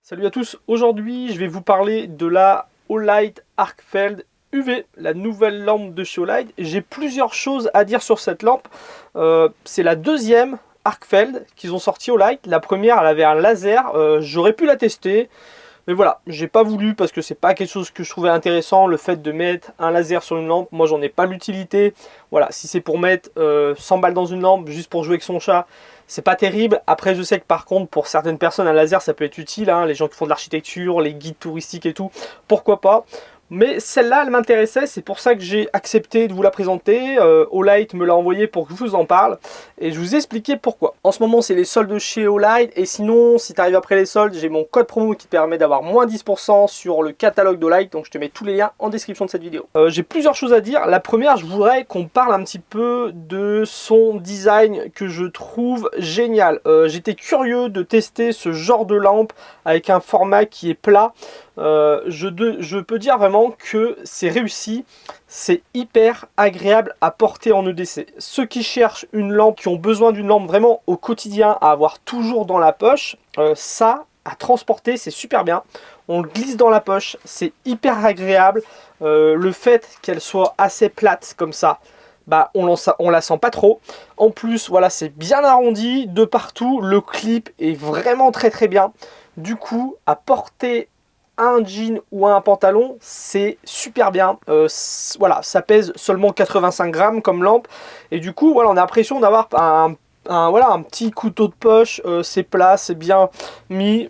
Salut à tous, aujourd'hui je vais vous parler de la Olight Arcfeld UV, la nouvelle lampe de chez Olight. J'ai plusieurs choses à dire sur cette lampe. C'est la deuxième Arcfeld qu'ils ont sorti Olight. La première elle avait un laser, j'aurais pu la tester. Mais voilà, j'ai pas voulu parce que c'est pas quelque chose que je trouvais intéressant, le fait de mettre un laser sur une lampe. Moi j'en ai pas l'utilité. Voilà, si c'est pour mettre 100 balles dans une lampe juste pour jouer avec son chat, c'est pas terrible. Après je sais que par contre pour certaines personnes un laser ça peut être utile, hein, les gens qui font de l'architecture, les guides touristiques et tout, pourquoi pas. Mais celle-là elle m'intéressait, c'est pour ça que j'ai accepté de vous la présenter. Olight me l'a envoyé pour que je vous en parle et je vous ai expliqué pourquoi. En ce moment c'est les soldes chez Olight, et sinon si tu arrives après les soldes, j'ai mon code promo qui te permet d'avoir moins 10% sur le catalogue d'Olight, donc je te mets tous les liens en description de cette vidéo. J'ai plusieurs choses à dire. La première, je voudrais qu'on parle un petit peu de son design que je trouve génial. J'étais curieux de tester ce genre de lampe avec un format qui est plat. Je peux dire vraiment que c'est réussi, c'est hyper agréable à porter en EDC. Ceux qui cherchent une lampe, qui ont besoin d'une lampe vraiment au quotidien, à avoir toujours dans la poche, ça, à transporter, c'est super bien. On le glisse dans la poche, c'est hyper agréable. Le fait qu'elle soit assez plate comme ça, bah on la sent pas trop. En plus, voilà, c'est bien arrondi de partout. Le clip est vraiment très bien. Du coup, à porter un jean ou un pantalon, c'est super bien. Voilà, ça pèse seulement 85 grammes comme lampe. Et du coup, voilà, on a l'impression d'avoir voilà, un petit couteau de poche. C'est plat, c'est bien mis.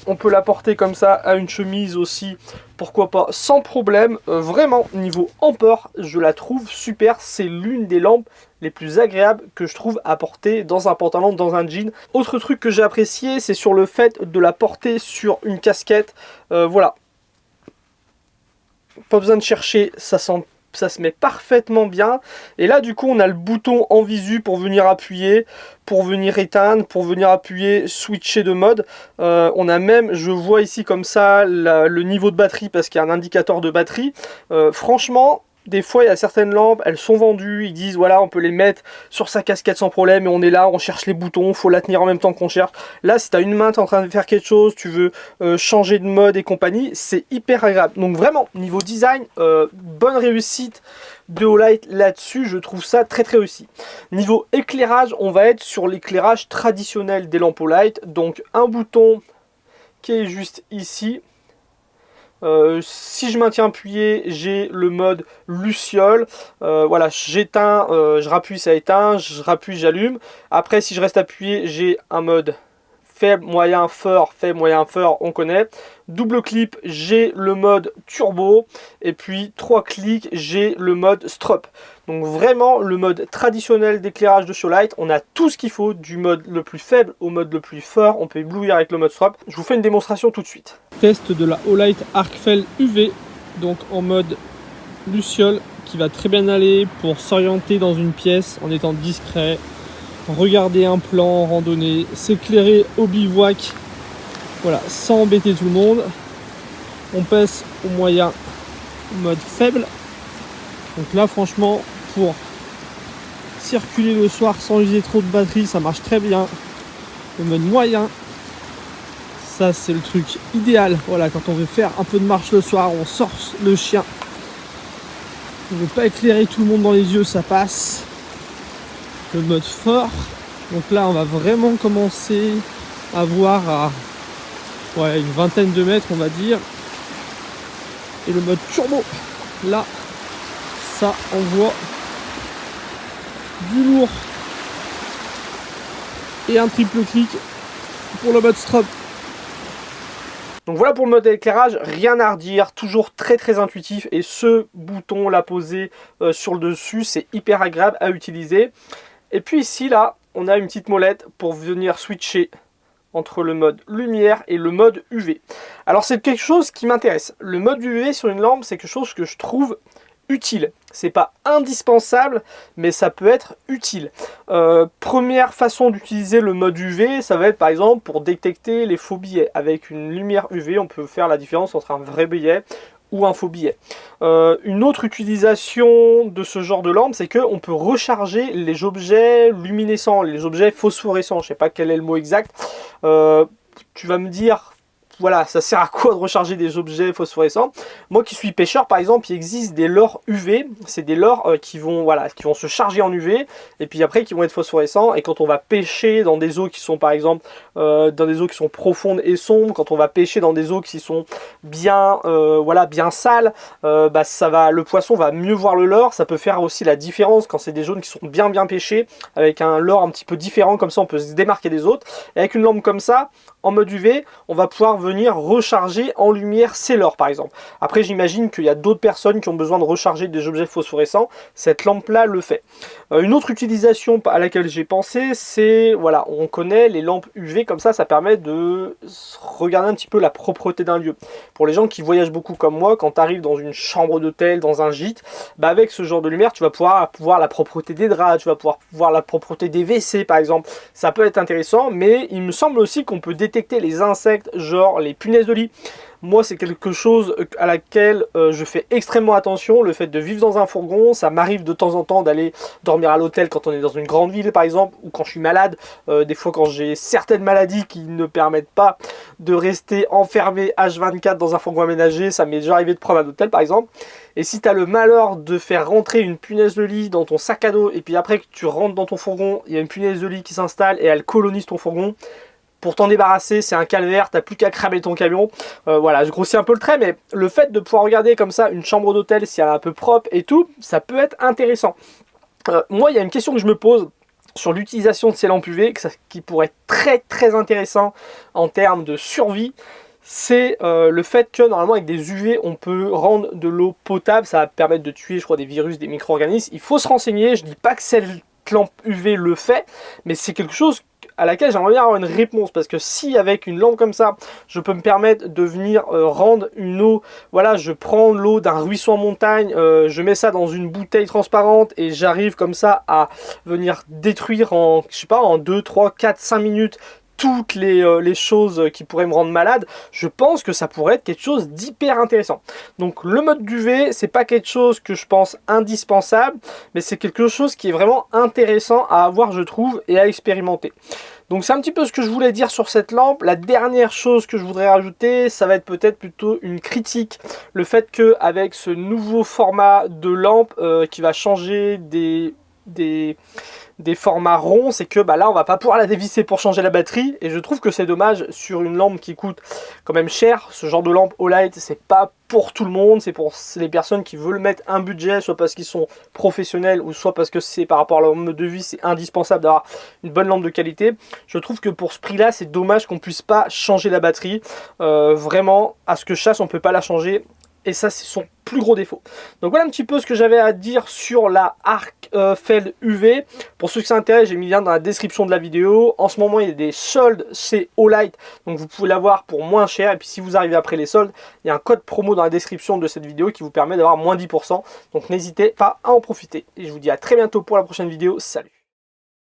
On peut la porter comme ça à une chemise aussi, pourquoi pas, sans problème. Vraiment, niveau ampleur, je la trouve super. C'est l'une des lampes les plus agréables que je trouve à porter dans un pantalon, dans un jean. Autre truc que j'ai apprécié, c'est sur le fait de la porter sur une casquette. Voilà, pas besoin de chercher, ça se met parfaitement bien. Et là du coup on a le bouton en visu pour venir appuyer, pour venir éteindre, pour venir appuyer, switcher de mode. On a même, je vois ici comme ça le niveau de batterie parce qu'il y a un indicateur de batterie. Franchement, des fois il y a certaines lampes, elles sont vendues, ils disent voilà on peut les mettre sur sa casquette sans problème, et on est là, on cherche les boutons, faut la tenir en même temps qu'on cherche. Là si tu as une main, tu es en train de faire quelque chose, tu veux changer de mode et compagnie, c'est hyper agréable. Donc vraiment niveau design, bonne réussite de Olight là-dessus, je trouve ça très réussi. Niveau éclairage, on va être sur l'éclairage traditionnel des lampes Olight, donc un bouton qui est juste ici. Si je maintiens appuyé, j'ai le mode luciole. Voilà, j'éteins, je rappuie, ça éteint, je rappuie, j'allume. Après, si je reste appuyé, j'ai un mode faible, moyen, fort, on connaît. Double clic, j'ai le mode turbo. Et puis 3 clics, j'ai le mode strobe. Donc vraiment le mode traditionnel d'éclairage de chez Olight. On a tout ce qu'il faut, du mode le plus faible au mode le plus fort. On peut éblouir avec le mode strobe. Je vous fais une démonstration tout de suite. Test de la Olight Arcfeld UV, donc en mode luciole, qui va très bien aller pour s'orienter dans une pièce en étant discret, regarder un plan en randonnée, s'éclairer au bivouac, voilà, sans embêter tout le monde. On passe au moyen, mode faible. Donc là franchement, pour circuler le soir sans user trop de batterie, ça marche très bien. Le mode moyen, ça c'est le truc idéal. Voilà, quand on veut faire un peu de marche le soir, on sort le chien, on ne veut pas éclairer tout le monde dans les yeux, ça passe. Le mode fort, donc là on va vraiment commencer à voir à une vingtaine de mètres on va dire. Et le mode turbo, là ça envoie du lourd. Et un triple clic pour le mode strobe. Donc voilà pour le mode éclairage, rien à redire, toujours très intuitif, et ce bouton là posé sur le dessus, c'est hyper agréable à utiliser. Et puis ici là, on a une petite molette pour venir switcher entre le mode lumière et le mode UV. Alors c'est quelque chose qui m'intéresse. Le mode UV sur une lampe, c'est quelque chose que je trouve utile. C'est pas indispensable, mais ça peut être utile. Première façon d'utiliser le mode UV, ça va être par exemple pour détecter les faux billets. Avec une lumière UV, on peut faire la différence entre un vrai billet ou un faux billet. Une autre utilisation de ce genre de lampe, c'est qu'on peut recharger les objets luminescents, les objets phosphorescents. Je sais pas quel est le mot exact. Tu vas me dire voilà, ça sert à quoi de recharger des objets phosphorescents? Moi qui suis pêcheur par exemple, il existe des leurres UV, c'est des leurres qui vont se charger en UV et puis après qui vont être phosphorescents, et quand on va pêcher dans des eaux qui sont par exemple dans des eaux qui sont profondes et sombres, quand on va pêcher dans des eaux qui sont bien bien sales, le poisson va mieux voir le leurre. Ça peut faire aussi la différence quand c'est des zones qui sont bien pêchées, avec un leurre un petit peu différent, comme ça on peut se démarquer des autres. Et avec une lampe comme ça, en mode UV, on va pouvoir venir recharger en lumière ces leurres par exemple. Après j'imagine qu'il y a d'autres personnes qui ont besoin de recharger des objets phosphorescents, cette lampe là le fait. Une autre utilisation à laquelle j'ai pensé, c'est, voilà, on connaît les lampes UV comme ça permet de regarder un petit peu la propreté d'un lieu. Pour les gens qui voyagent beaucoup comme moi, quand tu arrives dans une chambre d'hôtel, dans un gîte, avec ce genre de lumière, tu vas pouvoir voir la propreté des draps, tu vas pouvoir voir la propreté des WC par exemple. Ça peut être intéressant, mais il me semble aussi qu'on peut détecter les insectes, genre les punaises de lit. Moi, c'est quelque chose à laquelle je fais extrêmement attention. Le fait de vivre dans un fourgon, ça m'arrive de temps en temps d'aller dormir à l'hôtel quand on est dans une grande ville, par exemple, ou quand je suis malade. Des fois, quand j'ai certaines maladies qui ne permettent pas de rester enfermé H24 dans un fourgon aménagé, ça m'est déjà arrivé de prendre un hôtel, par exemple. Et si tu as le malheur de faire rentrer une punaise de lit dans ton sac à dos, et puis après que tu rentres dans ton fourgon, il y a une punaise de lit qui s'installe et elle colonise ton fourgon, pour t'en débarrasser, c'est un calvaire, t'as plus qu'à cramer ton camion. Voilà, je grossis un peu le trait, mais le fait de pouvoir regarder comme ça une chambre d'hôtel, si elle est un peu propre et tout, ça peut être intéressant. Moi, il y a une question que je me pose sur l'utilisation de ces lampes UV, qui pourrait être très intéressant en termes de survie. C'est le fait que normalement avec des UV on peut rendre de l'eau potable, ça va permettre de tuer je crois des virus, des micro-organismes. Il faut se renseigner, je dis pas que cette lampe UV le fait, mais c'est quelque chose à laquelle j'aimerais bien avoir une réponse, parce que si avec une lampe comme ça je peux me permettre de venir rendre une eau, voilà, je prends l'eau d'un ruisseau en montagne, je mets ça dans une bouteille transparente et j'arrive comme ça à venir détruire en, je sais pas, en 2, 3, 4, 5 minutes toutes les choses qui pourraient me rendre malade, je pense que ça pourrait être quelque chose d'hyper intéressant. Donc le mode UV, c'est pas quelque chose que je pense indispensable, mais c'est quelque chose qui est vraiment intéressant à avoir, je trouve, et à expérimenter. Donc c'est un petit peu ce que je voulais dire sur cette lampe. La dernière chose que je voudrais rajouter, ça va être peut-être plutôt une critique. Le fait qu'avec ce nouveau format de lampe qui va changer des formats ronds, c'est que là on va pas pouvoir la dévisser pour changer la batterie, et je trouve que c'est dommage sur une lampe qui coûte quand même cher. Ce genre de lampe Olight, c'est pas pour tout le monde, c'est pour les personnes qui veulent mettre un budget, soit parce qu'ils sont professionnels ou soit parce que c'est par rapport à leur mode de vie, c'est indispensable d'avoir une bonne lampe de qualité. Je trouve que pour ce prix là, c'est dommage qu'on puisse pas changer la batterie. Vraiment, à ce que je sache, on peut pas la changer. Et ça, c'est son plus gros défaut. Donc voilà un petit peu ce que j'avais à dire sur la Arcfeld UV. Pour ceux qui s'intéressent, j'ai mis le lien dans la description de la vidéo. En ce moment, il y a des soldes chez Olight, donc vous pouvez l'avoir pour moins cher. Et puis si vous arrivez après les soldes, il y a un code promo dans la description de cette vidéo qui vous permet d'avoir moins 10%. Donc n'hésitez pas à en profiter. Et je vous dis à très bientôt pour la prochaine vidéo. Salut!